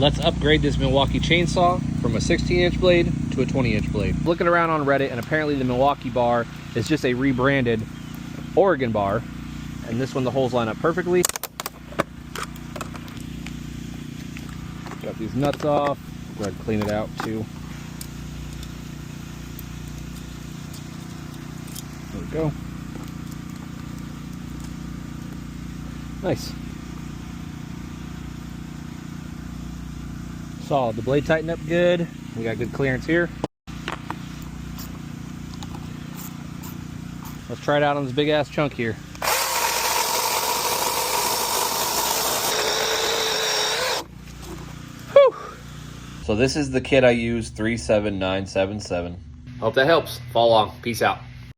Let's upgrade this Milwaukee chainsaw from a 16-inch blade to a 20-inch blade. Looking around on Reddit, and apparently the Milwaukee bar is just a rebranded Oregon bar. And this one, the holes line up perfectly. Got these nuts off. Go ahead and clean it out too. There we go. Nice. Solid. The blade tightened up good. We got good clearance here. Let's try it out on this big ass chunk here. Whew. So this is the kit I use, 37977. Hope that helps. Follow along. Peace out.